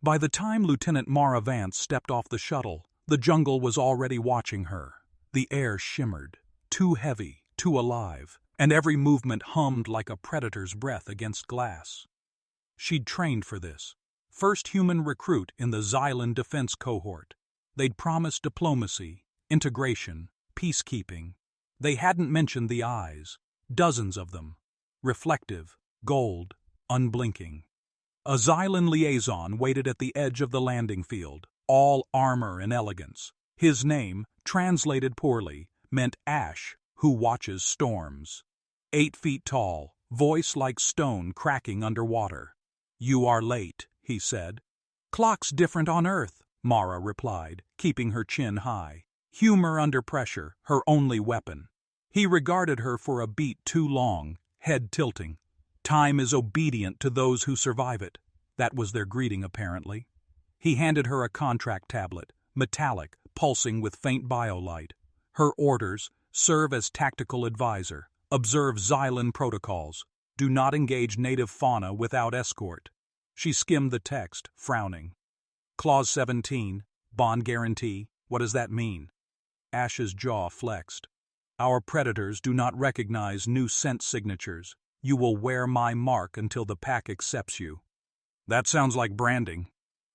By the time Lieutenant Mara Vance stepped off the shuttle, the jungle was already watching her. The air shimmered, too heavy, too alive, and every movement hummed like a predator's breath against glass. She'd trained for this. First human recruit in the Xylan defense cohort. They'd promised diplomacy, integration, peacekeeping. They hadn't mentioned the eyes, dozens of them, reflective, gold, unblinking. A Xylan liaison waited at the edge of the landing field, all armor and elegance. His name, translated poorly, meant Ash, who watches storms. 8 feet tall, voice like stone cracking underwater. "You are late," he said. "Clock's different on Earth," Mara replied, keeping her chin high. Humor under pressure, her only weapon. He regarded her for a beat too long, head tilting. Time is obedient to those who survive it. That was their greeting, apparently. He handed her a contract tablet, metallic, pulsing with faint biolight. Her orders: serve as tactical advisor, observe Xylan protocols, do not engage native fauna without escort. She skimmed the text, frowning. Clause 17, bond guarantee, what does that mean? Ash's jaw flexed. Our predators do not recognize new scent signatures. You will wear my mark until the pack accepts you. That sounds like branding.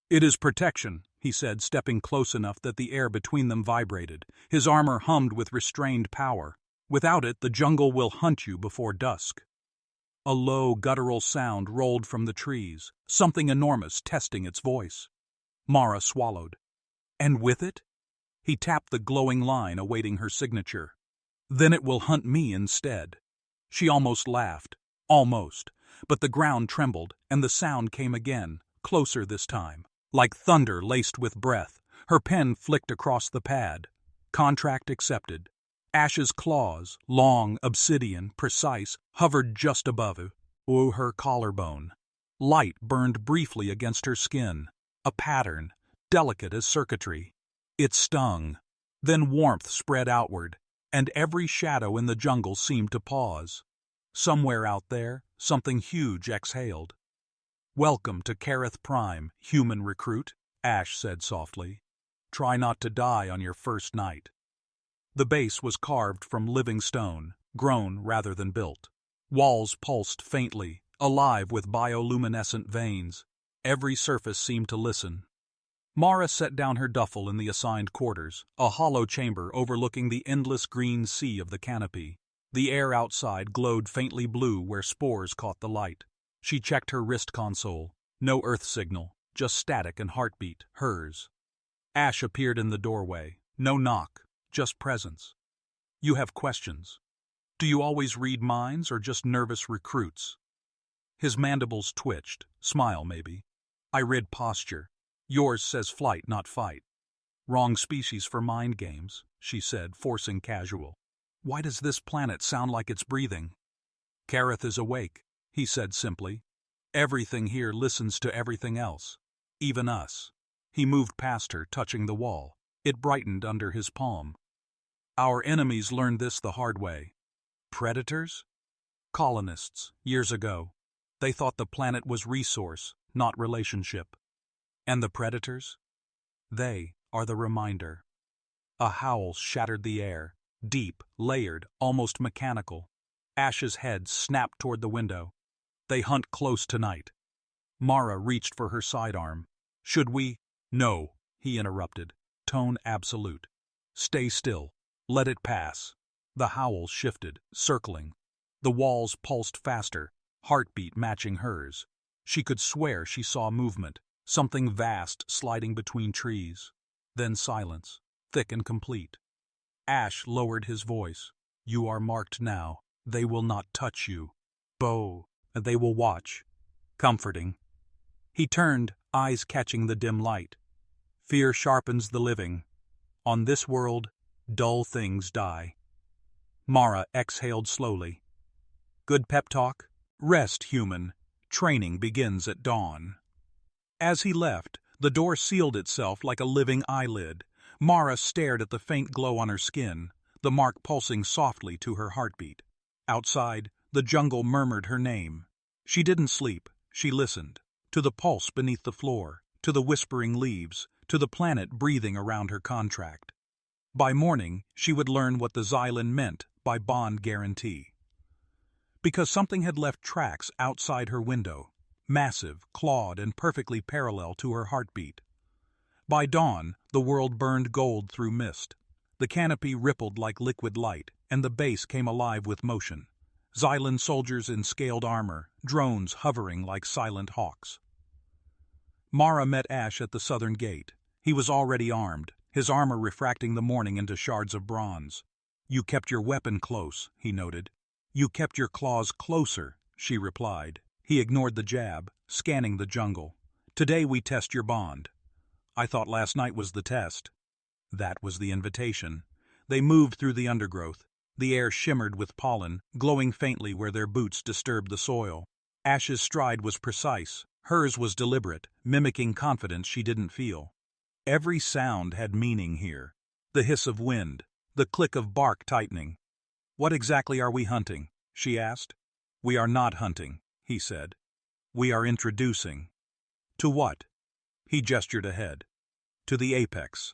It is protection, he said, stepping close enough that the air between them vibrated. His armor hummed with restrained power. Without it, the jungle will hunt you before dusk. A low, guttural sound rolled from the trees, something enormous testing its voice. Mara swallowed. And with it? He tapped the glowing line awaiting her signature. Then it will hunt me instead. She almost laughed. Almost. But the ground trembled, and the sound came again, closer this time. Like thunder laced with breath, her pen flicked across the pad. Contract accepted. Ash's claws, long, obsidian, precise, hovered just above her collarbone. Light burned briefly against her skin, a pattern, delicate as circuitry. It stung. Then warmth spread outward, and every shadow in the jungle seemed to pause. Somewhere out there, something huge exhaled. "Welcome to Kareth Prime, human recruit," Ash said softly. "Try not to die on your first night." The base was carved from living stone, grown rather than built. Walls pulsed faintly, alive with bioluminescent veins. Every surface seemed to listen. Mara set down her duffel in the assigned quarters, a hollow chamber overlooking the endless green sea of the canopy. The air outside glowed faintly blue where spores caught the light. She checked her wrist console. No Earth signal, just static and heartbeat, hers. Ash appeared in the doorway. No knock, just presence. "You have questions. Do you always read minds or just nervous recruits?" His mandibles twitched. Smile, maybe. "I read posture. Yours says flight, not fight." "Wrong species for mind games," she said, forcing casual. "Why does this planet sound like it's breathing?" "Kareth is awake," he said simply. "Everything here listens to everything else. Even us." He moved past her, touching the wall. It brightened under his palm. "Our enemies learned this the hard way." "Predators?" "Colonists, years ago. They thought the planet was resource, not relationship." "And the predators?" "They are the reminder." A howl shattered the air, deep, layered, almost mechanical. Ash's head snapped toward the window. "They hunt close tonight." Mara reached for her sidearm. "Should we—" "No," he interrupted, tone absolute. "Stay still. Let it pass." The howl shifted, circling. The walls pulsed faster, heartbeat matching hers. She could swear she saw movement, something vast sliding between trees. Then silence, thick and complete. Ash lowered his voice. "You are marked now. They will not touch you. Bo, they will watch." Comforting. He turned, eyes catching the dim light. "Fear sharpens the living. On this world, dull things die." Mara exhaled slowly. "Good pep talk? Rest, human. Training begins at dawn." As he left, the door sealed itself like a living eyelid. Mara stared at the faint glow on her skin, the mark pulsing softly to her heartbeat. Outside, the jungle murmured her name. She didn't sleep, she listened. To the pulse beneath the floor, to the whispering leaves, to the planet breathing around her contract. By morning, she would learn what the Xylan meant by bond guarantee. Because something had left tracks outside her window, massive, clawed, and perfectly parallel to her heartbeat. By dawn, the world burned gold through mist. The canopy rippled like liquid light, and the base came alive with motion. Xylan soldiers in scaled armor, drones hovering like silent hawks. Mara met Ash at the southern gate. He was already armed, his armor refracting the morning into shards of bronze. "You kept your weapon close," he noted. "You kept your claws closer," she replied. He ignored the jab, scanning the jungle. "Today we test your bond." "I thought last night was the test." That was the invitation. They moved through the undergrowth. The air shimmered with pollen, glowing faintly where their boots disturbed the soil. Ash's stride was precise. Hers was deliberate, mimicking confidence she didn't feel. Every sound had meaning here. The hiss of wind, the click of bark tightening. "What exactly are we hunting?" she asked. "We are not hunting," he said. "We are introducing." "To what?" He gestured ahead. "To the apex."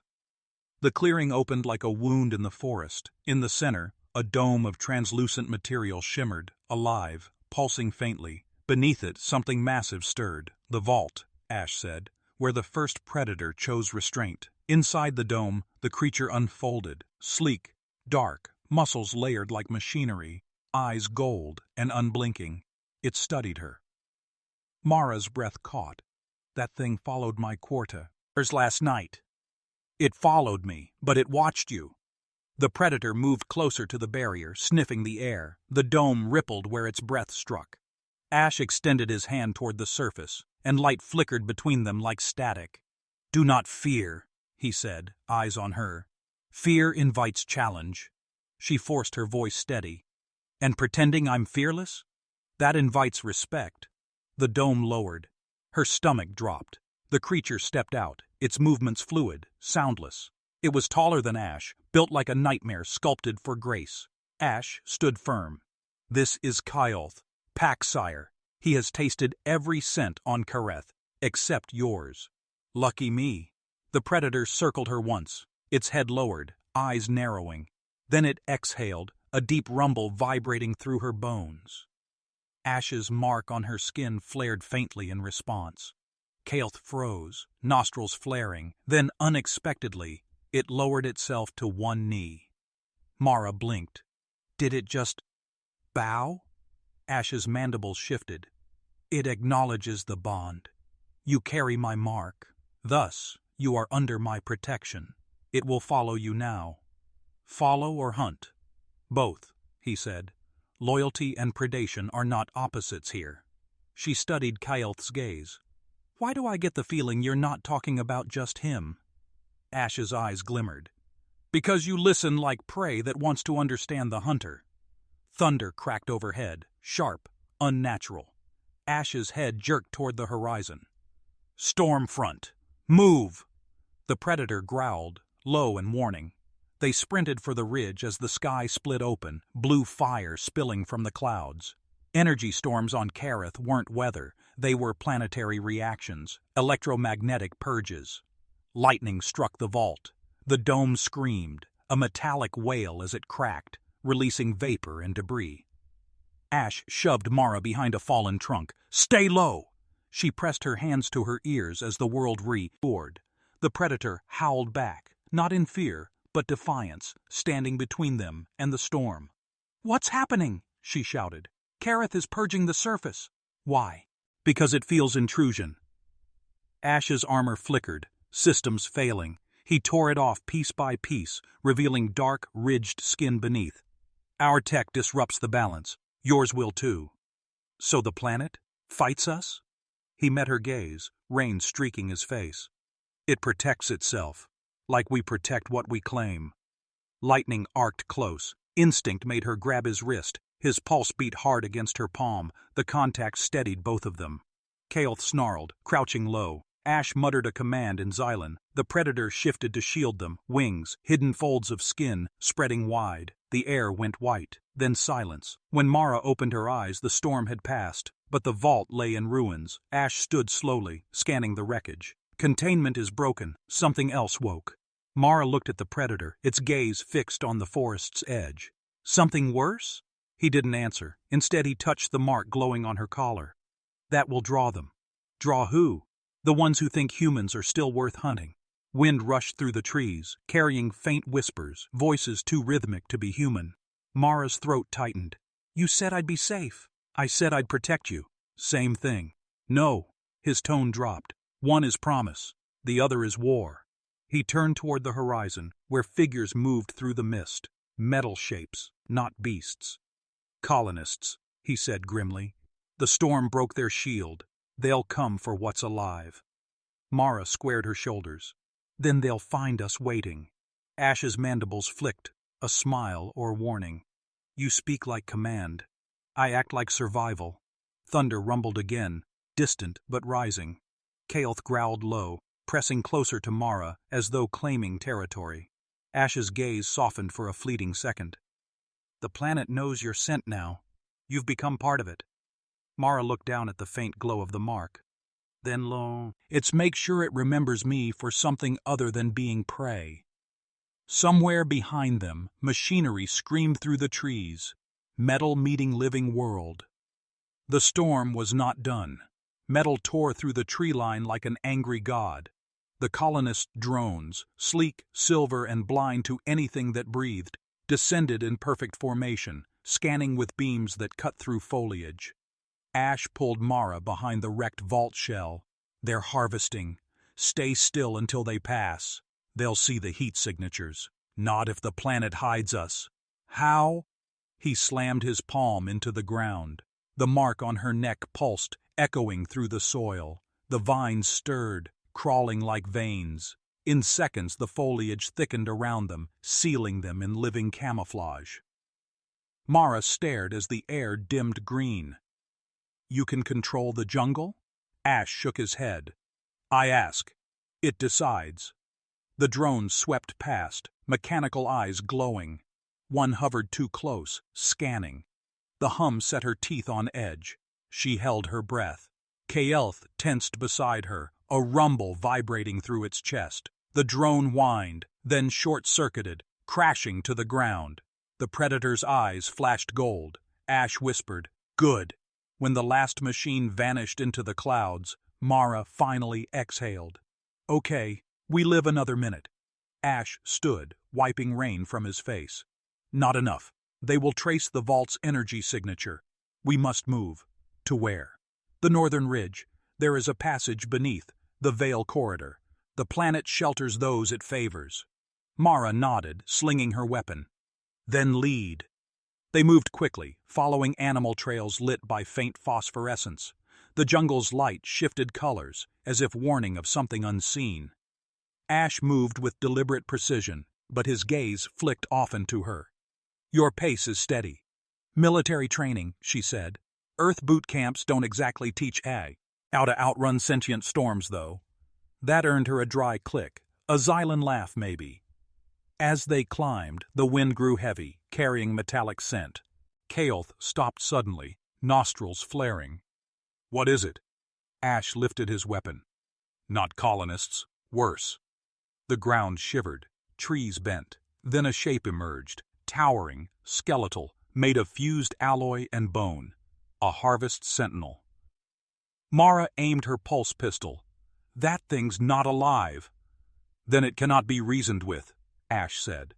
The clearing opened like a wound in the forest. In the center, a dome of translucent material shimmered, alive, pulsing faintly. Beneath it, something massive stirred. "The vault," Ash said, "where the first predator chose restraint." Inside the dome, the creature unfolded, sleek, dark, muscles layered like machinery, eyes gold and unblinking. It studied her. Mara's breath caught. "That thing followed my quarta. Hers last night. It followed me, but it watched you." The predator moved closer to the barrier, sniffing the air. The dome rippled where its breath struck. Ash extended his hand toward the surface, and light flickered between them like static. "Do not fear," he said, eyes on her. "Fear invites challenge." She forced her voice steady. "And pretending I'm fearless? That invites respect." The dome lowered. Her stomach dropped. The creature stepped out, its movements fluid, soundless. It was taller than Ash, built like a nightmare sculpted for grace. Ash stood firm. "This is Kylth, Packsire. He has tasted every scent on Kareth, except yours." "Lucky me." The predator circled her once, its head lowered, eyes narrowing. Then it exhaled, a deep rumble vibrating through her bones. Ash's mark on her skin flared faintly in response. Kylth froze, nostrils flaring, then unexpectedly, it lowered itself to one knee. Mara blinked. Did it just bow? Ash's mandibles shifted. "It acknowledges the bond. You carry my mark. Thus, you are under my protection. It will follow you now." "Follow or hunt?" "Both," he said. "Loyalty and predation are not opposites here." She studied Kylth's gaze. "Why do I get the feeling you're not talking about just him?" Ash's eyes glimmered. "Because you listen like prey that wants to understand the hunter." Thunder cracked overhead, sharp, unnatural. Ash's head jerked toward the horizon. "Storm front! Move!" The predator growled, low and warning. They sprinted for the ridge as the sky split open, blue fire spilling from the clouds. Energy storms on Kareth weren't weather, they were planetary reactions, electromagnetic purges. Lightning struck the vault. The dome screamed, a metallic wail as it cracked, releasing vapor and debris. Ash shoved Mara behind a fallen trunk. "Stay low!" She pressed her hands to her ears as the world roared. The predator howled back, not in fear, but defiance, standing between them and the storm. "What's happening?" she shouted. "Kareth is purging the surface." "Why?" "Because it feels intrusion." Ash's armor flickered, systems failing. He tore it off piece by piece, revealing dark, ridged skin beneath. "Our tech disrupts the balance. Yours will too." "So the planet fights us?" He met her gaze, rain streaking his face. "It protects itself, like we protect what we claim." Lightning arced close. Instinct made her grab his wrist. His pulse beat hard against her palm. The contact steadied both of them. Kylth snarled, crouching low. Ash muttered a command in Xylan. The predator shifted to shield them, wings, hidden folds of skin, spreading wide. The air went white, then silence. When Mara opened her eyes, the storm had passed, but the vault lay in ruins. Ash stood slowly, scanning the wreckage. Containment is broken. Something else woke. Mara looked at the predator, its gaze fixed on the forest's edge. Something worse? He didn't answer. Instead, he touched the mark glowing on her collar. That will draw them. Draw who? The ones who think humans are still worth hunting. Wind rushed through the trees, carrying faint whispers, voices too rhythmic to be human. Mara's throat tightened. You said I'd be safe. I said I'd protect you. Same thing. No. His tone dropped. One is promise. The other is war. He turned toward the horizon, where figures moved through the mist. Metal shapes, not beasts. Colonists, he said grimly. The storm broke their shield. They'll come for what's alive. Mara squared her shoulders. Then they'll find us waiting. Ash's mandibles flicked, a smile or warning. You speak like command. I act like survival. Thunder rumbled again, distant but rising. Kael'th growled low, pressing closer to Mara as though claiming territory. Ash's gaze softened for a fleeting second. The planet knows your scent now. You've become part of it. Mara looked down at the faint glow of the mark. Then it's make sure it remembers me for something other than being prey. Somewhere behind them, machinery screamed through the trees. Metal meeting living world. The storm was not done. Metal tore through the tree line like an angry god. The colonist drones, sleek, silver, and blind to anything that breathed, descended in perfect formation, scanning with beams that cut through foliage. Ash pulled Mara behind the wrecked vault shell. They're harvesting. Stay still until they pass. They'll see the heat signatures. Not if the planet hides us. How? He slammed his palm into the ground. The mark on her neck pulsed, echoing through the soil. The vines stirred, crawling like veins. In seconds, the foliage thickened around them, sealing them in living camouflage. Mara stared as the air dimmed green. You can control the jungle? Ash shook his head. I ask. It decides. The drones swept past, mechanical eyes glowing. One hovered too close, scanning. The hum set her teeth on edge. She held her breath. Kael'th tensed beside her, a rumble vibrating through its chest. The drone whined, then short-circuited, crashing to the ground. The predator's eyes flashed gold. Ash whispered, Good. When the last machine vanished into the clouds, Mara finally exhaled. Okay, we live another minute. Ash stood, wiping rain from his face. Not enough. They will trace the vault's energy signature. We must move. To where? The northern ridge. There is a passage beneath, the Veil Corridor. The planet shelters those it favors. Mara nodded, slinging her weapon. Then lead. They moved quickly, following animal trails lit by faint phosphorescence. The jungle's light shifted colors, as if warning of something unseen. Ash moved with deliberate precision, but his gaze flicked often to her. Your pace is steady. Military training, she said. Earth boot camps don't exactly teach how to outrun sentient storms, though. That earned her a dry click, a Xylan laugh maybe. As they climbed, the wind grew heavy, carrying metallic scent. Kael'th stopped suddenly, nostrils flaring. What is it? Ash lifted his weapon. Not colonists, worse. The ground shivered, trees bent. Then a shape emerged, towering, skeletal, made of fused alloy and bone. A harvest sentinel. Mara aimed her pulse pistol. That thing's not alive. Then it cannot be reasoned with, Ash said.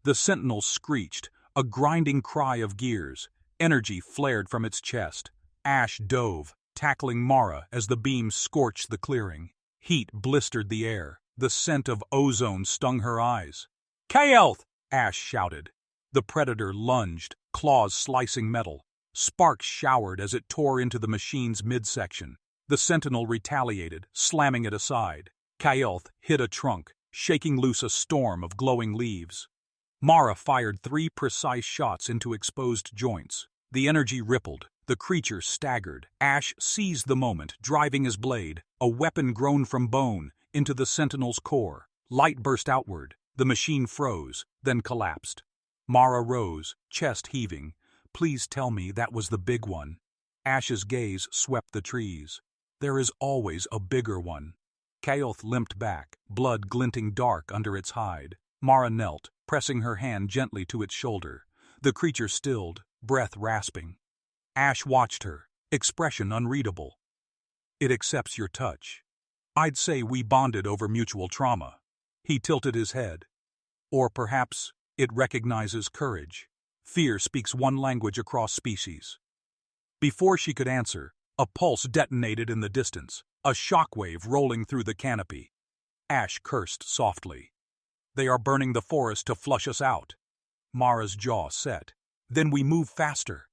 The sentinel screeched, a grinding cry of gears. Energy flared from its chest. Ash dove, tackling Mara as the beams scorched the clearing. Heat blistered the air. The scent of ozone stung her eyes. Kael'th! Ash shouted. The predator lunged, claws slicing metal. Sparks showered as it tore into the machine's midsection. The sentinel retaliated, slamming it aside. Kael'th hit a trunk, shaking loose a storm of glowing leaves. Mara fired 3 precise shots into exposed joints. The energy rippled. The creature staggered. Ash seized the moment, driving his blade, a weapon grown from bone, into the sentinel's core. Light burst outward. The machine froze, then collapsed. Mara rose, chest heaving. Please tell me that was the big one. Ash's gaze swept the trees. There is always a bigger one. Kaoth limped back, blood glinting dark under its hide. Mara knelt, pressing her hand gently to its shoulder. The creature stilled, breath rasping. Ash watched her, expression unreadable. It accepts your touch. I'd say we bonded over mutual trauma. He tilted his head. Or perhaps it recognizes courage. Fear speaks one language across species. Before she could answer, a pulse detonated in the distance, a shockwave rolling through the canopy. Ash cursed softly. They are burning the forest to flush us out. Mara's jaw set. Then we move faster.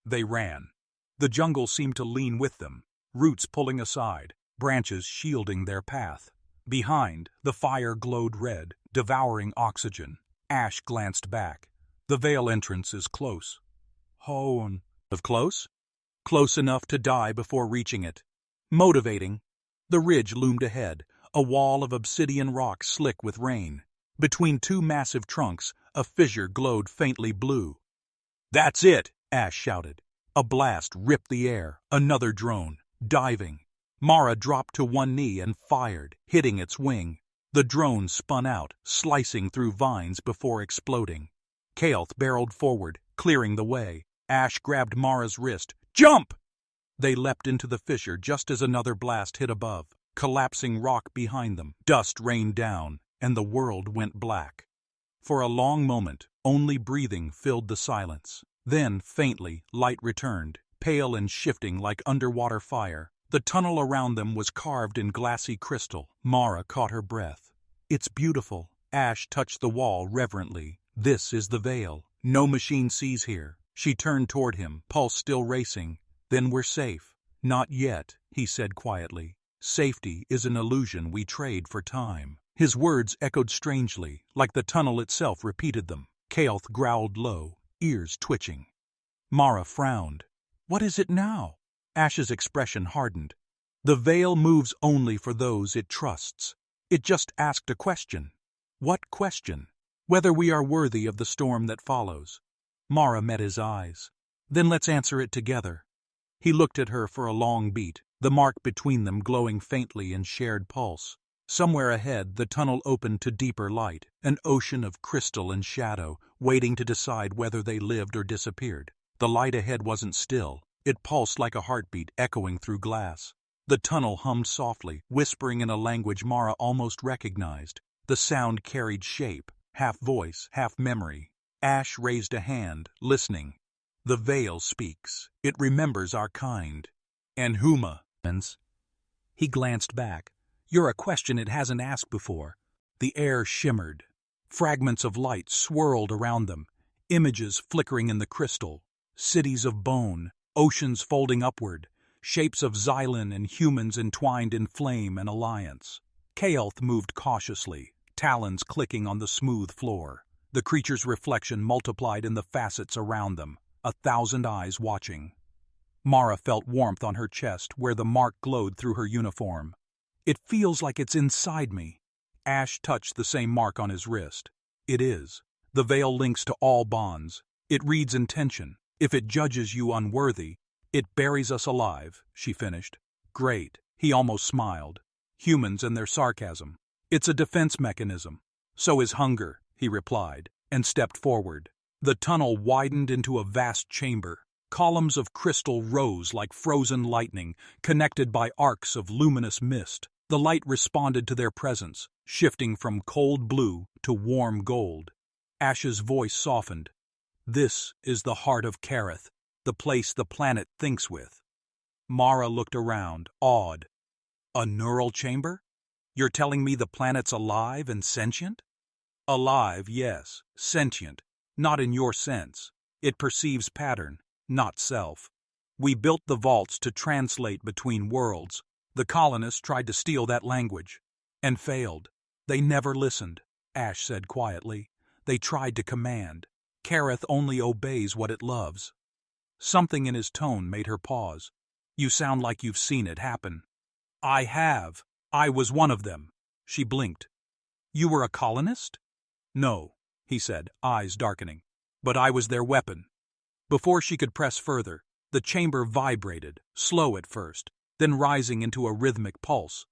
They ran. The jungle seemed to lean with them, roots pulling aside, branches shielding their path. Behind, the fire glowed red, devouring oxygen. Ash glanced back. The Vale entrance is close. Of close? Close enough to die before reaching it. Motivating. The ridge loomed ahead, a wall of obsidian rock slick with rain. Between two massive trunks, a fissure glowed faintly blue. "That's it!" Ash shouted. A blast ripped the air, another drone, diving. Mara dropped to one knee and fired, hitting its wing. The drone spun out, slicing through vines before exploding. Kaoth barreled forward, clearing the way. Ash grabbed Mara's wrist. "Jump!" They leapt into the fissure just as another blast hit above, collapsing rock behind them. Dust rained down, and the world went black. For a long moment, only breathing filled the silence. Then, faintly, light returned, pale and shifting like underwater fire. The tunnel around them was carved in glassy crystal. Mara caught her breath. "It's beautiful." Ash touched the wall reverently. "This is the Vale. No machine sees here." She turned toward him, pulse still racing. "Then we're safe." "Not yet," he said quietly. "Safety is an illusion we trade for time." His words echoed strangely, like the tunnel itself repeated them. Kaoth growled low, ears twitching. Mara frowned. "What is it now?" Ash's expression hardened. "The Vale moves only for those it trusts." It just asked a question. What question? Whether we are worthy of the storm that follows. Mara met his eyes. "Then let's answer it together." He looked at her for a long beat, the mark between them glowing faintly in shared pulse. Somewhere ahead, the tunnel opened to deeper light, an ocean of crystal and shadow, waiting to decide whether they lived or disappeared. The light ahead wasn't still. It pulsed like a heartbeat echoing through glass. The tunnel hummed softly, whispering in a language Mara almost recognized. The sound carried shape, half voice, half memory. Ash raised a hand, listening. "The Vale speaks. It remembers our kind." "And humans?" He glanced back. "You're a question it hasn't asked before." The air shimmered. Fragments of light swirled around them, images flickering in the crystal. Cities of bone, oceans folding upward, shapes of Xylem and humans entwined in flame and alliance. Kaoth moved cautiously, talons clicking on the smooth floor. The creature's reflection multiplied in the facets around them, 1,000 eyes watching. Mara felt warmth on her chest where the mark glowed through her uniform. "It feels like it's inside me." Ash touched the same mark on his wrist. "It is. The Vale links to all bonds. It reads intention. If it judges you unworthy, it buries us alive," she finished. "Great." He almost smiled. "Humans and their sarcasm. It's a defense mechanism." "So is hunger," he replied, and stepped forward. The tunnel widened into a vast chamber. Columns of crystal rose like frozen lightning, connected by arcs of luminous mist. The light responded to their presence, shifting from cold blue to warm gold. Ash's voice softened. "This is the heart of Kareth, the place the planet thinks with." Mara looked around, awed. "A neural chamber? You're telling me the planet's alive and sentient?" "Alive, yes. Sentient. Not in your sense. It perceives pattern, not self. We built the vaults to translate between worlds. The colonists tried to steal that language. And failed. They never listened," Ash said quietly. "They tried to command. Kareth only obeys what it loves." Something in his tone made her pause. "You sound like you've seen it happen." "I have. I was one of them." She blinked. "You were a colonist?" "No," he said, eyes darkening. "But I was their weapon." Before she could press further, the chamber vibrated, slow at first, then rising into a rhythmic pulse.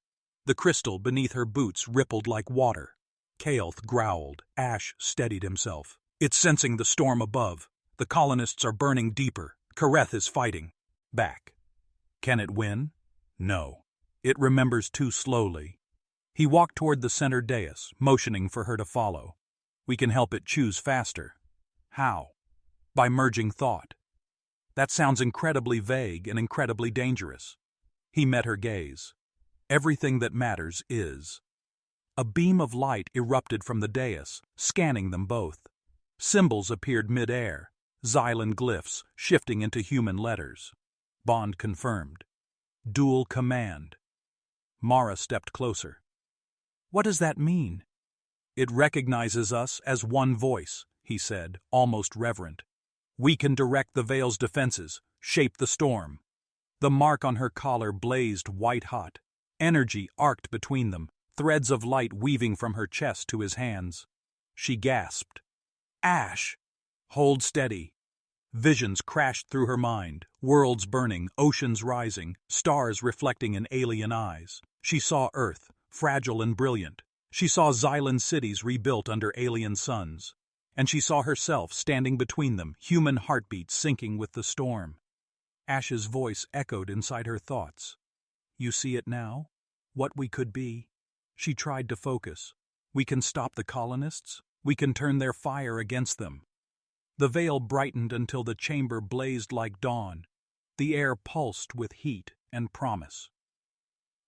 The crystal beneath her boots rippled like water. Kael'th growled. Ash steadied himself. It's sensing the storm above. The colonists are burning deeper. Kareth is fighting. Back. Can it win? No. It remembers too slowly. He walked toward the center dais, motioning for her to follow. We can help it choose faster. How? By merging thought. That sounds incredibly vague and incredibly dangerous. He met her gaze. Everything that matters is. A beam of light erupted from the dais, scanning them both. Symbols appeared mid-air, Xylan glyphs shifting into human letters. Bond confirmed. Dual command. Mara stepped closer. What does that mean? It recognizes us as one voice, he said, almost reverent. We can direct the Veil's defenses, shape the storm. The mark on her collar blazed white-hot. Energy arced between them, threads of light weaving from her chest to his hands. She gasped. Ash! Hold steady. Visions crashed through her mind, worlds burning, oceans rising, stars reflecting in alien eyes. She saw Earth, fragile and brilliant. She saw Xylan cities rebuilt under alien suns. And she saw herself standing between them, human heartbeats sinking with the storm. Ash's voice echoed inside her thoughts. You see it now? What we could be? She tried to focus. We can stop the colonists. We can turn their fire against them. The veil brightened until the chamber blazed like dawn. The air pulsed with heat and promise.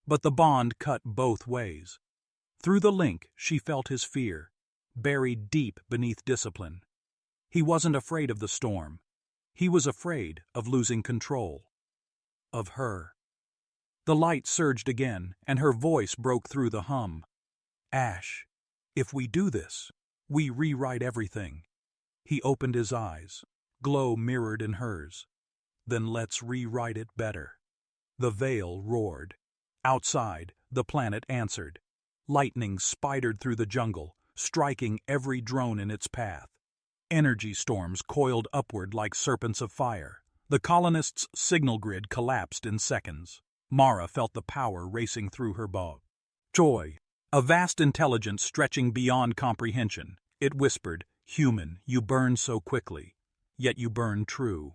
But the bond cut both ways. Through the link, she felt his fear, buried deep beneath discipline. He wasn't afraid of the storm. He was afraid of losing control. Of her. The light surged again, and her voice broke through the hum. Ash, if we do this, we rewrite everything. He opened his eyes, glow mirrored in hers. Then let's rewrite it better. The veil roared. Outside, the planet answered. Lightning spidered through the jungle, striking every drone in its path. Energy storms coiled upward like serpents of fire. The colonists' signal grid collapsed in seconds. Mara felt the power racing through her body. Joy, a vast intelligence stretching beyond comprehension. It whispered, Human, you burn so quickly, yet you burn true.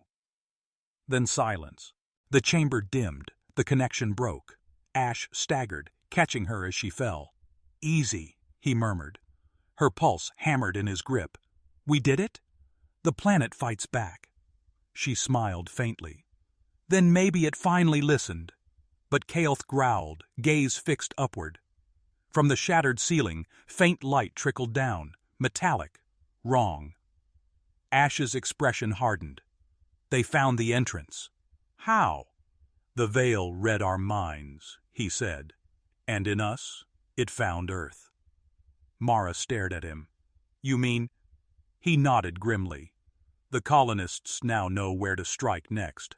Then silence. The chamber dimmed, the connection broke. Ash staggered, catching her as she fell. Easy, he murmured. Her pulse hammered in his grip. We did it? The planet fights back. She smiled faintly. Then maybe it finally listened. But Kael'th growled, gaze fixed upward. From the shattered ceiling, faint light trickled down, metallic, wrong. Ash's expression hardened. They found the entrance. How? The veil read our minds, he said, and in us, it found Earth. Mara stared at him. You mean? He nodded grimly. The colonists now know where to strike next.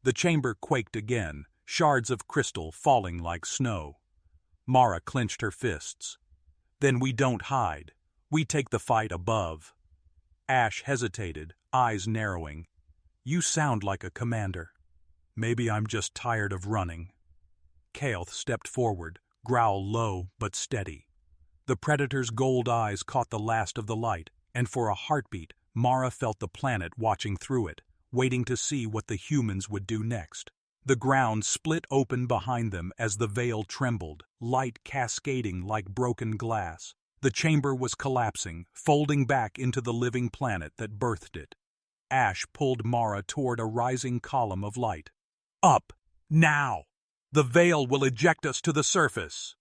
The chamber quaked again, shards of crystal falling like snow. Mara clenched her fists. Then we don't hide. We take the fight above. Ash hesitated, eyes narrowing. You sound like a commander. Maybe I'm just tired of running. Kael'th stepped forward, growl low but steady. The predator's gold eyes caught the last of the light, and for a heartbeat, Mara felt the planet watching through it, waiting to see what the humans would do next. The ground split open behind them as the veil trembled, light cascading like broken glass. The chamber was collapsing, folding back into the living planet that birthed it. Ash pulled Mara toward a rising column of light. Up! Now! The veil will eject us to the surface!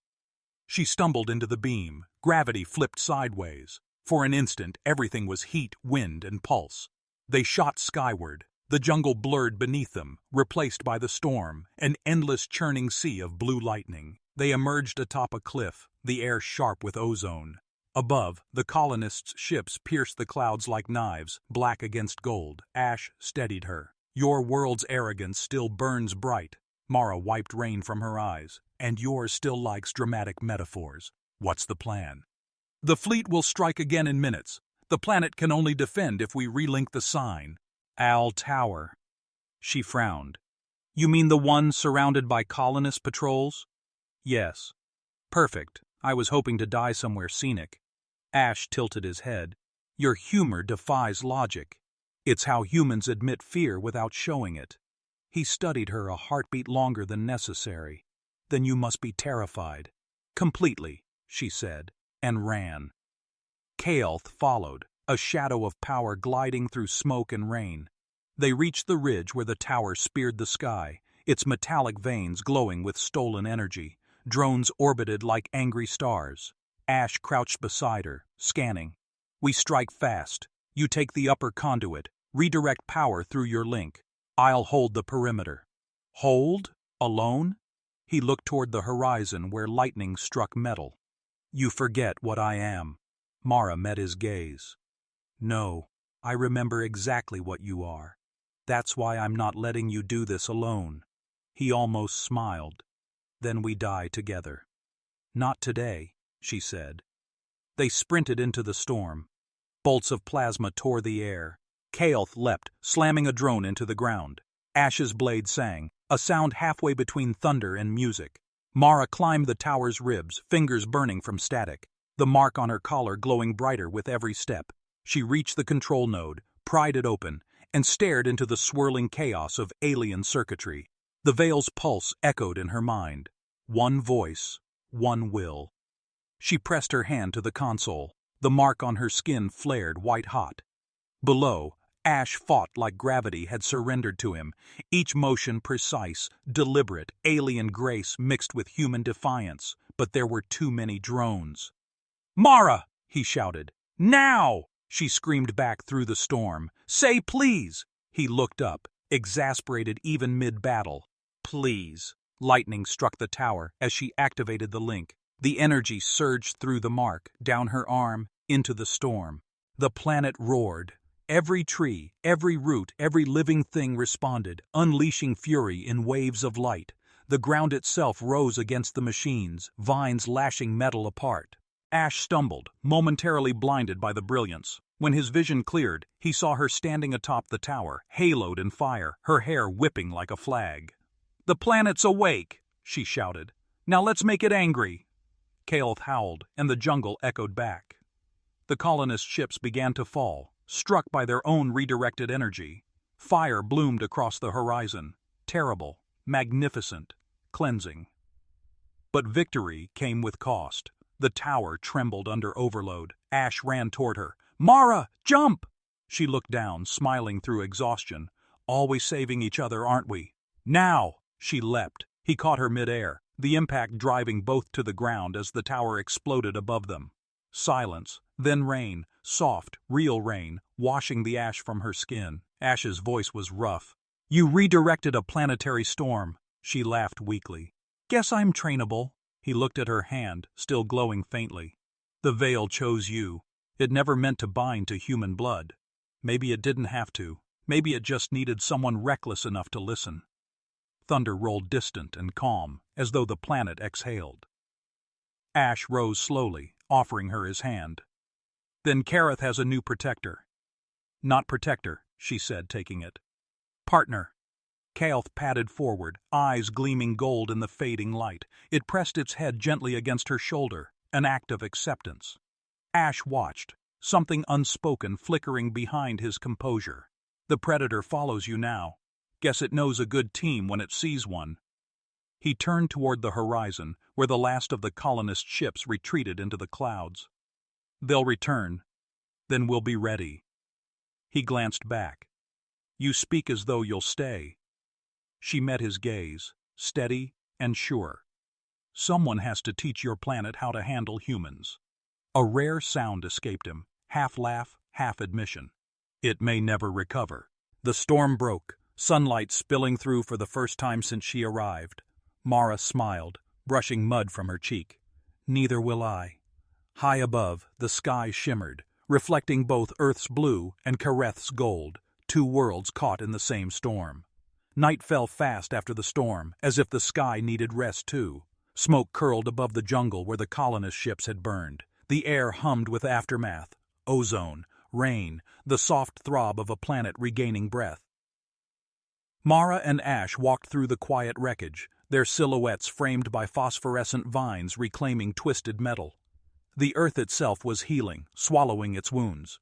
She stumbled into the beam. Gravity flipped sideways. For an instant, everything was heat, wind, and pulse. They shot skyward. The jungle blurred beneath them, replaced by the storm, an endless churning sea of blue lightning. They emerged atop a cliff, the air sharp with ozone. Above, the colonists' ships pierced the clouds like knives, black against gold. Ash steadied her. Your world's arrogance still burns bright. Mara wiped rain from her eyes. And yours still likes dramatic metaphors. What's the plan? The fleet will strike again in minutes. The planet can only defend if we relink the sign. Al Tower. She frowned. You mean the one surrounded by colonist patrols? Yes. Perfect. I was hoping to die somewhere scenic. Ash tilted his head. Your humor defies logic. It's how humans admit fear without showing it. He studied her a heartbeat longer than necessary. Then you must be terrified. Completely, she said, and ran. Kael'th followed, a shadow of power gliding through smoke and rain. They reached the ridge where the tower speared the sky, its metallic veins glowing with stolen energy. Drones orbited like angry stars. Ash crouched beside her, scanning. We strike fast. You take the upper conduit, redirect power through your link. I'll hold the perimeter. Hold? Alone? He looked toward the horizon where lightning struck metal. You forget what I am. Mara met his gaze. No, I remember exactly what you are. That's why I'm not letting you do this alone. He almost smiled. Then we die together. Not today, she said. They sprinted into the storm. Bolts of plasma tore the air. Kael'th leapt, slamming a drone into the ground. Ash's blade sang, a sound halfway between thunder and music. Mara climbed the tower's ribs, fingers burning from static, the mark on her collar glowing brighter with every step. She reached the control node, pried it open, and stared into the swirling chaos of alien circuitry. The Veil's pulse echoed in her mind. One voice, one will. She pressed her hand to the console. The mark on her skin flared white-hot. Below, Ash fought like gravity had surrendered to him, each motion precise, deliberate, alien grace mixed with human defiance. But there were too many drones. "Mara!" he shouted. "Now!" She screamed back through the storm. "Say please!" He looked up, exasperated even mid-battle. "Please." Lightning struck the tower as she activated the link. The energy surged through the mark, down her arm, into the storm. The planet roared. Every tree, every root, every living thing responded, unleashing fury in waves of light. The ground itself rose against the machines, vines lashing metal apart. Ash stumbled, momentarily blinded by the brilliance. When his vision cleared, he saw her standing atop the tower, haloed in fire, her hair whipping like a flag. "The planet's awake," she shouted. "Now let's make it angry." Kael'th howled, and the jungle echoed back. The colonist ships began to fall, struck by their own redirected energy. Fire bloomed across the horizon, terrible, magnificent, cleansing. But victory came with cost. The tower trembled under overload. Ash ran toward her. "Mara, jump!" She looked down, smiling through exhaustion. "Always saving each other, aren't we?" "Now!" She leapt. He caught her midair, the impact driving both to the ground as the tower exploded above them. Silence, then rain, soft, real rain, washing the ash from her skin. Ash's voice was rough. "You redirected a planetary storm." She laughed weakly. "Guess I'm trainable." He looked at her hand, still glowing faintly. "The Veil chose you. It never meant to bind to human blood. Maybe it didn't have to. Maybe it just needed someone reckless enough to listen." Thunder rolled distant and calm, as though the planet exhaled. Ash rose slowly, offering her his hand. "Then Kareth has a new protector." "Not protector," she said, taking it. "Partner." Kael'th padded forward, eyes gleaming gold in the fading light. It pressed its head gently against her shoulder, an act of acceptance. Ash watched, something unspoken flickering behind his composure. "The predator follows you now. Guess it knows a good team when it sees one." He turned toward the horizon, where the last of the colonist ships retreated into the clouds. "They'll return. Then we'll be ready." He glanced back. "You speak as though you'll stay." She met his gaze, steady and sure. "Someone has to teach your planet how to handle humans." A rare sound escaped him, half laugh, half admission. "It may never recover." The storm broke, sunlight spilling through for the first time since she arrived. Mara smiled, brushing mud from her cheek. "Neither will I." High above, the sky shimmered, reflecting both Earth's blue and Kareth's gold, two worlds caught in the same storm. Night fell fast after the storm, as if the sky needed rest too. Smoke curled above the jungle where the colonist ships had burned. The air hummed with aftermath, ozone, rain, the soft throb of a planet regaining breath. Mara and Ash walked through the quiet wreckage, their silhouettes framed by phosphorescent vines reclaiming twisted metal. The earth itself was healing, swallowing its wounds.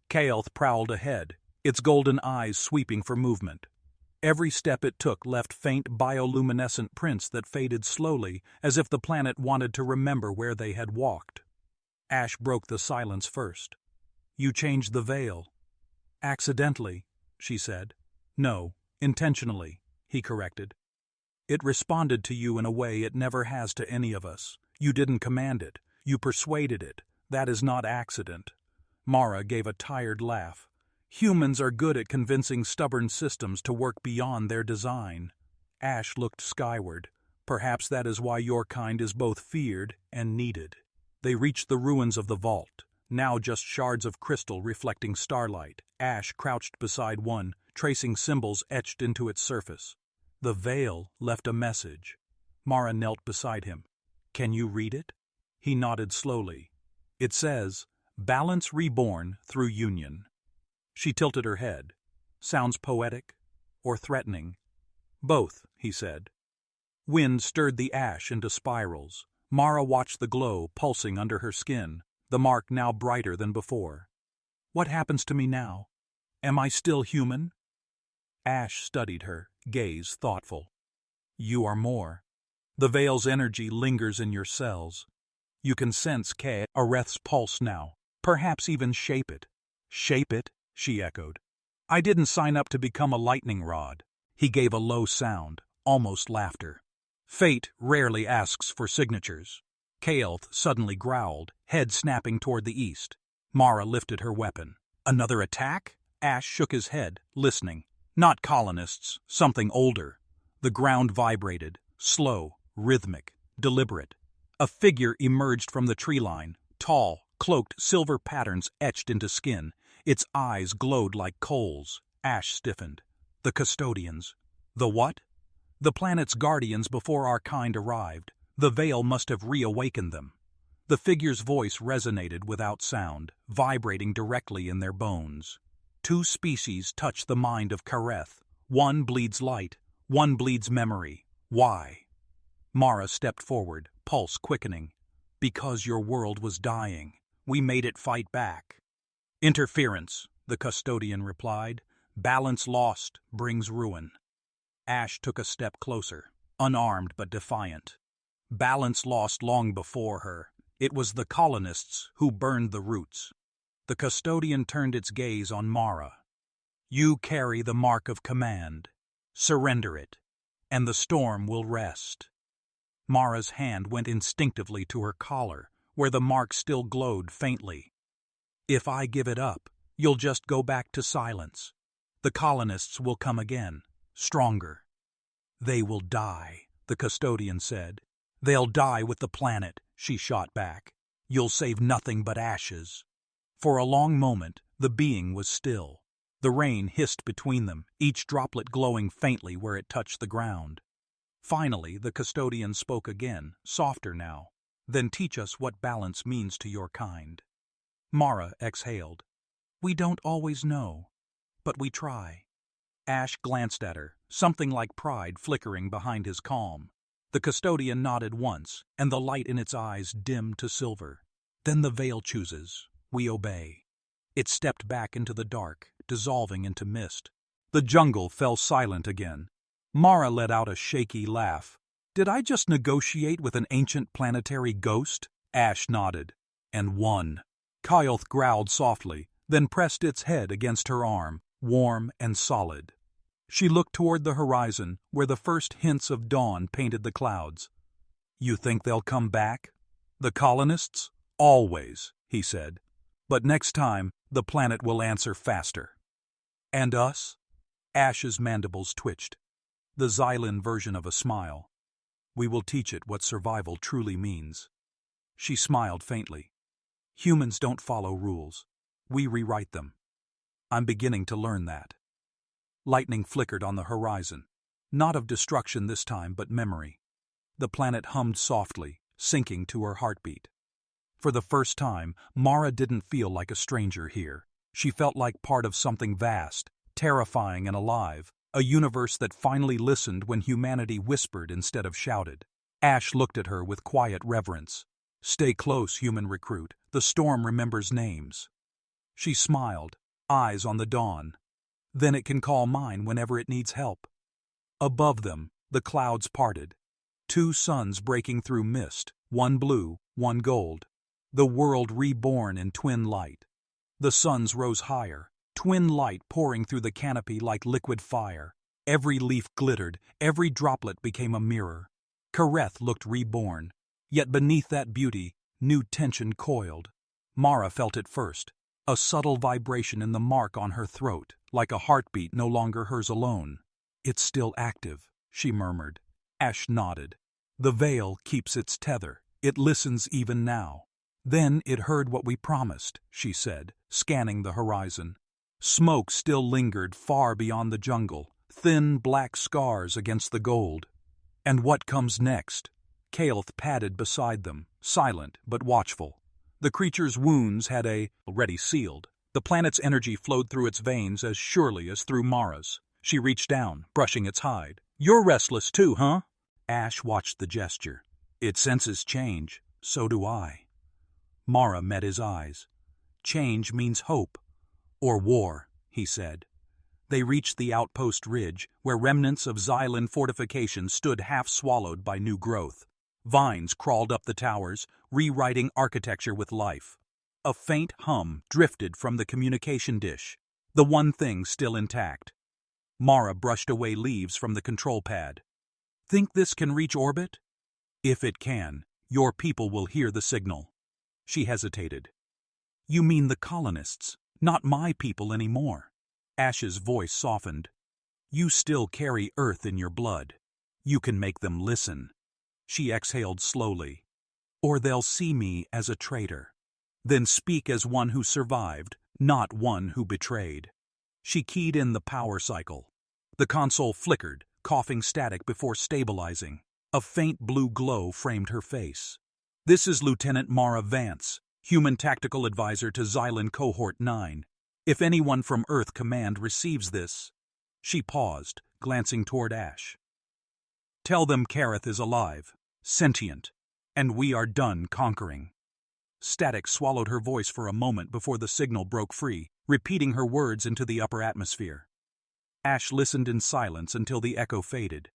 Kael'th prowled ahead, its golden eyes sweeping for movement. Every step it took left faint bioluminescent prints that faded slowly, as if the planet wanted to remember where they had walked. Ash broke the silence first. "You changed the veil." "Accidentally," she said. "No, intentionally," he corrected. "It responded to you in a way it never has to any of us. You didn't command it. You persuaded it. That is not accident." Mara gave a tired laugh. "Humans are good at convincing stubborn systems to work beyond their design." Ash looked skyward. "Perhaps that is why your kind is both feared and needed." They reached the ruins of the vault, now just shards of crystal reflecting starlight. Ash crouched beside one, tracing symbols etched into its surface. The veil left a message. Mara knelt beside him. "Can you read it?" He nodded slowly. "It says, 'Balance reborn through union.'" She tilted her head. "Sounds poetic or threatening?" "Both," he said. Wind stirred the ash into spirals. Mara watched the glow pulsing under her skin, the mark now brighter than before. "What happens to me now? Am I still human?" Ash studied her, gaze thoughtful. "You are more. The veil's energy lingers in your cells. You can sense Areth's pulse now, perhaps even shape it." "Shape it?" she echoed. "I didn't sign up to become a lightning rod." He gave a low sound, almost laughter. "Fate rarely asks for signatures." Kael'th suddenly growled, head snapping toward the east. Mara lifted her weapon. "Another attack?" Ash shook his head, listening. "Not colonists, something older." The ground vibrated, slow, rhythmic, deliberate. A figure emerged from the tree line, tall, cloaked, silver patterns etched into skin. Its eyes glowed like coals. Ash stiffened. "The custodians." "The what?" "The planet's guardians before our kind arrived. The veil must have reawakened them." The figure's voice resonated without sound, vibrating directly in their bones. "Two species touch the mind of Kareth. One bleeds light, one bleeds memory. Why?" Mara stepped forward, pulse quickening. "Because your world was dying. We made it fight back." "Interference," the custodian replied. "Balance lost brings ruin." Ash took a step closer, unarmed but defiant. Balance lost long before her. It was the colonists who burned the roots. The custodian turned its gaze on Mara. "You carry the mark of command. Surrender it, and the storm will rest." Mara's hand went instinctively to her collar, where the mark still glowed faintly. "If I give it up, you'll just go back to silence. The colonists will come again, stronger." "They will die," the custodian said. "They'll die with the planet," she shot back. "You'll save nothing but ashes." For a long moment, the being was still. The rain hissed between them, each droplet glowing faintly where it touched the ground. Finally, the custodian spoke again, softer now. "Then teach us what balance means to your kind." Mara exhaled. "We don't always know, but we try." Ash glanced at her, something like pride flickering behind his calm. The custodian nodded once, and the light in its eyes dimmed to silver. "Then the veil chooses. We obey." It stepped back into the dark, dissolving into mist. The jungle fell silent again. Mara let out a shaky laugh. "Did I just negotiate with an ancient planetary ghost?" Ash nodded. "And won." Kael'th growled softly, then pressed its head against her arm, warm and solid. She looked toward the horizon, where the first hints of dawn painted the clouds. "You think they'll come back?" "The colonists? Always," he said. "But next time, the planet will answer faster." "And us?" Ash's mandibles twitched. The Xylan version of a smile. "We will teach it what survival truly means." She smiled faintly. "Humans don't follow rules. We rewrite them. I'm beginning to learn that." Lightning flickered on the horizon. Not of destruction this time, but memory. The planet hummed softly, sinking to her heartbeat. For the first time, Mara didn't feel like a stranger here. She felt like part of something vast, terrifying and alive, A universe that finally listened when humanity whispered instead of shouted. Ash looked at her with quiet reverence. "Stay close, human recruit. The storm remembers names." She smiled, eyes on the dawn. "Then it can call mine whenever it needs help." Above them, the clouds parted. Two suns breaking through mist, one blue, one gold. The world reborn in twin light. The suns rose higher, twin light pouring through the canopy like liquid fire. Every leaf glittered, every droplet became a mirror. Kareth looked reborn. Yet beneath that beauty, new tension coiled. Mara felt it first, a subtle vibration in the mark on her throat, like a heartbeat no longer hers alone. "It's still active," she murmured. Ash nodded. "The veil keeps its tether. It listens even now." "Then it heard what we promised," she said, scanning the horizon. Smoke still lingered far beyond the jungle, thin black scars against the gold. "And what comes next?" Kael'th padded beside them, silent but watchful. The creature's wounds had already sealed. The planet's energy flowed through its veins as surely as through Mara's. She reached down, brushing its hide. "You're restless too, huh?" Ash watched the gesture. "It senses change. So do I." Mara met his eyes. "Change means hope. Or war," he said. They reached the outpost ridge, where remnants of Xylan fortifications stood half-swallowed by new growth. Vines crawled up the towers, rewriting architecture with life. A faint hum drifted from the communication dish, the one thing still intact. Mara brushed away leaves from the control pad. "Think this can reach orbit?" "If it can, your people will hear the signal." She hesitated. "You mean the colonists, not my people anymore." Ash's voice softened. "You still carry Earth in your blood. You can make them listen." She exhaled slowly. "Or they'll see me as a traitor. Then speak as one who survived, not one who betrayed." She keyed in the power cycle. The console flickered, coughing static before stabilizing. A faint blue glow framed her face. "This is Lieutenant Mara Vance, Human Tactical Advisor to Xylan Cohort 9. If anyone from Earth Command receives this..." She paused, glancing toward Ash. "Tell them Kareth is alive, sentient, and we are done conquering." Static swallowed her voice for a moment before the signal broke free, repeating her words into the upper atmosphere. Ash listened in silence until the echo faded.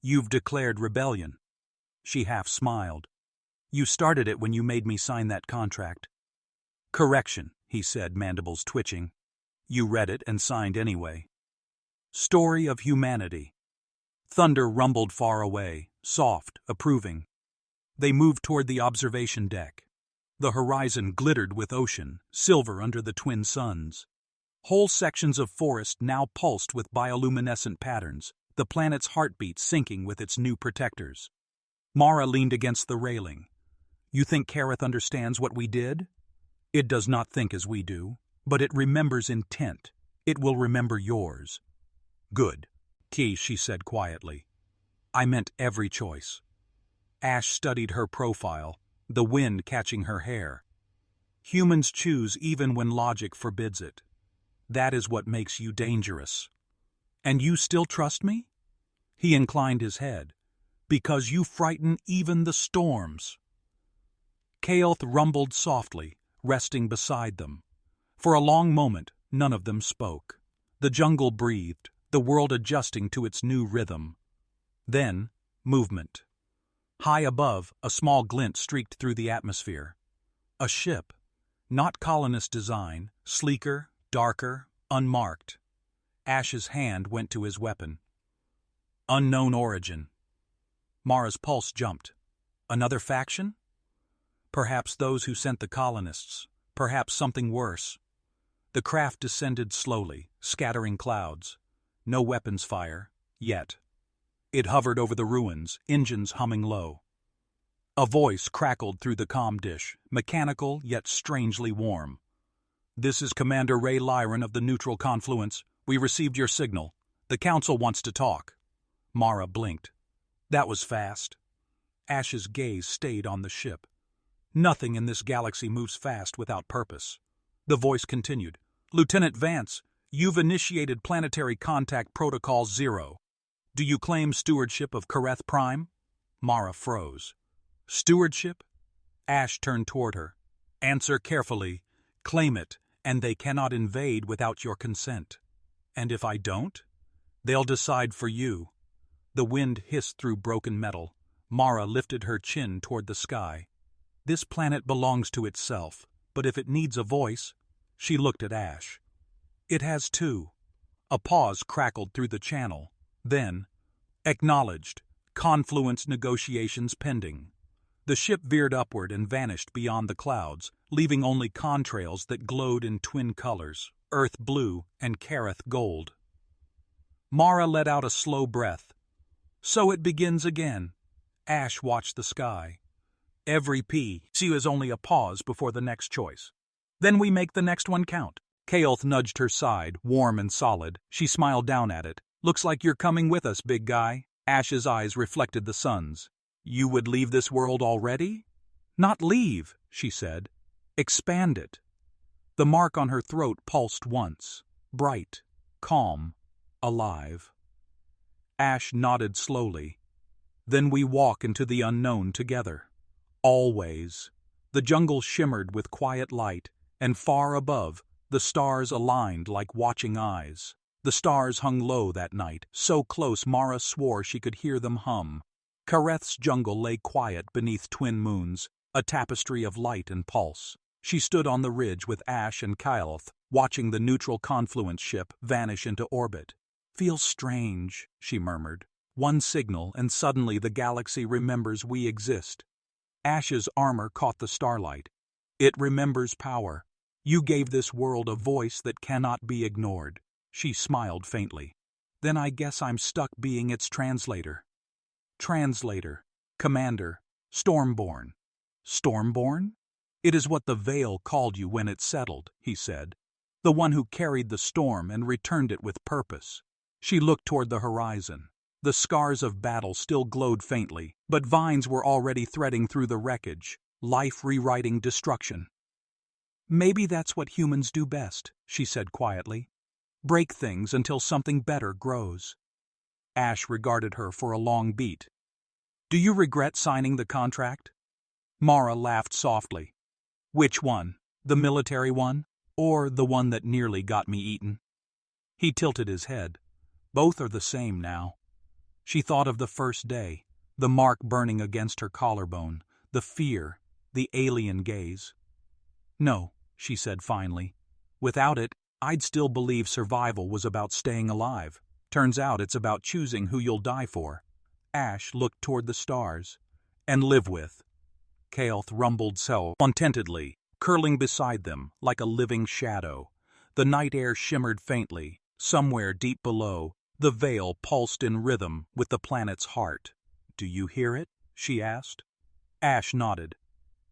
"You've declared rebellion." She half smiled. "You started it when you made me sign that contract." "Correction," he said, mandibles twitching. "You read it and signed anyway." Story of humanity. Thunder rumbled far away, soft, approving. They moved toward the observation deck. The horizon glittered with ocean, silver under the twin suns. Whole sections of forest now pulsed with bioluminescent patterns, the planet's heartbeat syncing with its new protectors. Mara leaned against the railing. "You think Kareth understands what we did?" "It does not think as we do, but it remembers intent. It will remember yours." "Good." "Key," she said quietly. "I meant every choice." Ash studied her profile, the wind catching her hair. "Humans choose even when logic forbids it. That is what makes you dangerous." "And you still trust me?" He inclined his head. "Because you frighten even the storms." Kael'th rumbled softly, resting beside them. For a long moment, none of them spoke. The jungle breathed, the world adjusting to its new rhythm. Then, movement. High above, a small glint streaked through the atmosphere. A ship. Not colonist design, sleeker, darker, unmarked. Ash's hand went to his weapon. Unknown origin. Mara's pulse jumped. Another faction? Perhaps those who sent the colonists. Perhaps something worse. The craft descended slowly, scattering clouds. No weapons fire, yet. It hovered over the ruins, engines humming low. A voice crackled through the comm dish, mechanical yet strangely warm. "This is Commander Ray Lyron of the Neutral Confluence. We received your signal. The Council wants to talk." Mara blinked. That was fast. Ash's gaze stayed on the ship. Nothing in this galaxy moves fast without purpose. The voice continued. "Lieutenant Vance, You've initiated Planetary Contact Protocol 0. Do you claim stewardship of Kareth Prime? Mara froze. Stewardship? Ash turned toward her. Answer carefully. Claim it, and they cannot invade without your consent. And if I don't? They'll decide for you. The wind hissed through broken metal. Mara lifted her chin toward the sky. This planet belongs to itself, but if it needs a voice, she looked at Ash. It has two. A pause crackled through the channel. Then, acknowledged, confluence negotiations pending. The ship veered upward and vanished beyond the clouds, leaving only contrails that glowed in twin colors, earth blue and Kareth gold. Mara let out a slow breath. So it begins again. Ash watched the sky. Every P. She was only a pause before the next choice. Then we make the next one count. Kael'th nudged her side, warm and solid. She smiled down at it. Looks like you're coming with us, big guy. Ash's eyes reflected the sun's. You would leave this world already? Not leave, she said. Expand it. The mark on her throat pulsed once. Bright, calm, alive. Ash nodded slowly. Then we walk into the unknown together. Always. The jungle shimmered with quiet light, and far above, the stars aligned like watching eyes. The stars hung low that night, so close Mara swore she could hear them hum. Kareth's jungle lay quiet beneath twin moons, a tapestry of light and pulse. She stood on the ridge with Ash and Kael'th, watching the neutral confluence ship vanish into orbit. Feels strange, she murmured. One signal, and suddenly the galaxy remembers we exist. Ash's armor caught the starlight. It remembers power. You gave this world a voice that cannot be ignored. She smiled faintly. Then I guess I'm stuck being its translator. Translator, commander, Stormborn. Stormborn? It is what the Veil called you when it settled, he said. The one who carried the storm and returned it with purpose. She looked toward the horizon. The scars of battle still glowed faintly, but vines were already threading through the wreckage, life rewriting destruction. Maybe that's what humans do best, she said quietly. Break things until something better grows. Ash regarded her for a long beat. Do you regret signing the contract? Mara laughed softly. Which one? The military one? Or the one that nearly got me eaten? He tilted his head. Both are the same now. She thought of the first day, the mark burning against her collarbone, the fear, the alien gaze. No, she said finally. Without it, I'd still believe survival was about staying alive. Turns out it's about choosing who you'll die for. Ash looked toward the stars. And live with. Kael'th rumbled so contentedly, curling beside them like a living shadow. The night air shimmered faintly. Somewhere deep below, the veil pulsed in rhythm with the planet's heart. Do you hear it? She asked. Ash nodded.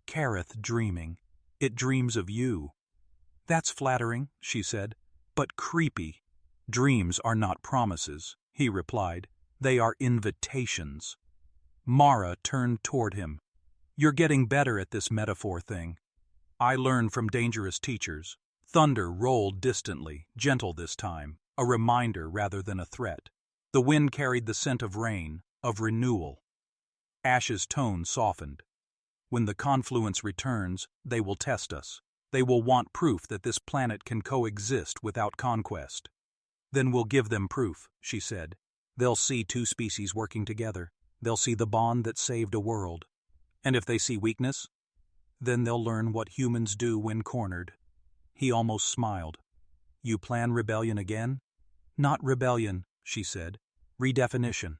Kareth dreaming. It dreams of you. That's flattering, she said, but creepy. Dreams are not promises, he replied. They are invitations. Mara turned toward him. You're getting better at this metaphor thing. I learned from dangerous teachers. Thunder rolled distantly, gentle this time, a reminder rather than a threat. The wind carried the scent of rain, of renewal. Ash's tone softened. When the confluence returns, they will test us. They will want proof that this planet can coexist without conquest. Then we'll give them proof, she said. They'll see two species working together. They'll see the bond that saved a world. And if they see weakness, then they'll learn what humans do when cornered. He almost smiled. You plan rebellion again? Not rebellion, she said. Redefinition.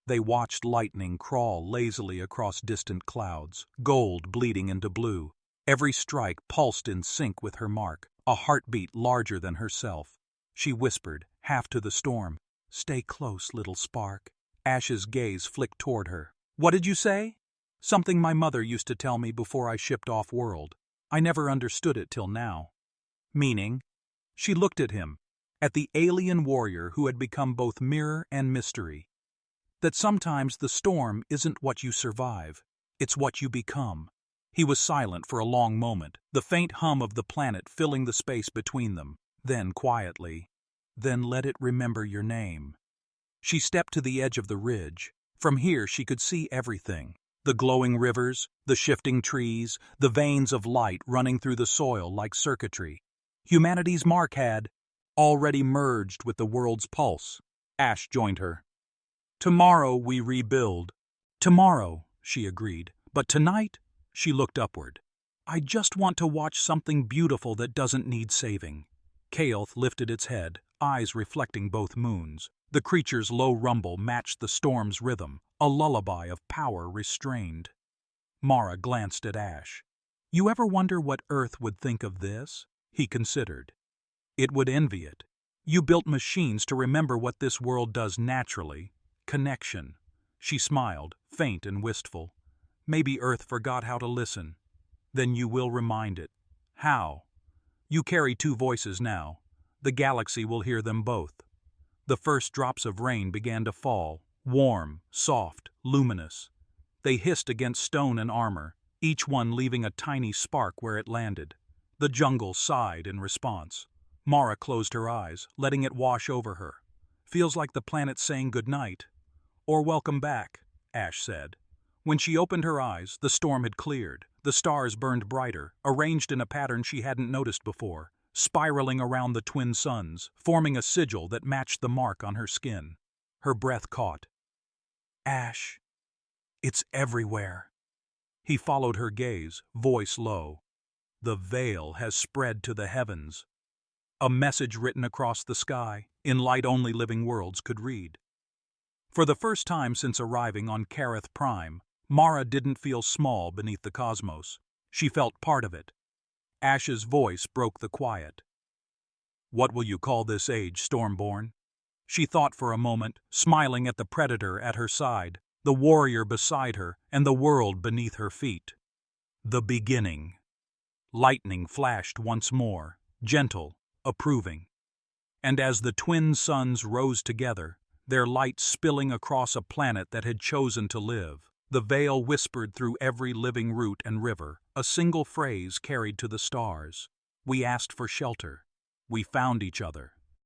They watched lightning crawl lazily across distant clouds, gold bleeding into blue. Every strike pulsed in sync with her mark, a heartbeat larger than herself. She whispered, half to the storm, Stay close, little spark. Ash's gaze flicked toward her. What did you say? Something my mother used to tell me before I shipped off-world. I never understood it till now. Meaning? She looked at him, at the alien warrior who had become both mirror and mystery. That sometimes the storm isn't what you survive, it's what you become. He was silent for a long moment, the faint hum of the planet filling the space between them. Then quietly, "Then let it remember your name." She stepped to the edge of the ridge. From here she could see everything. The glowing rivers, the shifting trees, the veins of light running through the soil like circuitry. Humanity's mark had already merged with the world's pulse. Ash joined her. "Tomorrow we rebuild." "Tomorrow," she agreed. "But tonight?" She looked upward. "I just want to watch something beautiful that doesn't need saving." Kael'th lifted its head, eyes reflecting both moons. The creature's low rumble matched the storm's rhythm, a lullaby of power restrained. Mara glanced at Ash. "You ever wonder what Earth would think of this?" He considered. "It would envy it. You built machines to remember what this world does naturally. Connection." She smiled, faint and wistful. "Maybe Earth forgot how to listen. Then you will remind it." "How?" "You carry two voices now. The galaxy will hear them both." The first drops of rain began to fall, warm, soft, luminous. They hissed against stone and armor, each one leaving a tiny spark where it landed. The jungle sighed in response. Mara closed her eyes, letting it wash over her. "Feels like the planet saying goodnight." "Or welcome back," Ash said. When she opened her eyes, the storm had cleared. The stars burned brighter, arranged in a pattern she hadn't noticed before, spiraling around the twin suns, forming a sigil that matched the mark on her skin. Her breath caught. "Ash, it's everywhere." He followed her gaze, voice low. "The veil has spread to the heavens." A message written across the sky, in light only living worlds could read. For the first time since arriving on Kareth Prime, Mara didn't feel small beneath the cosmos. She felt part of it. Ash's voice broke the quiet. "What will you call this age, Stormborn?" She thought for a moment, smiling at the predator at her side, the warrior beside her, and the world beneath her feet. "The beginning." Lightning flashed once more, gentle, approving. And as the twin suns rose together, their light spilling across a planet that had chosen to live, the veil whispered through every living root and river, a single phrase carried to the stars. "We asked for shelter. We found each other."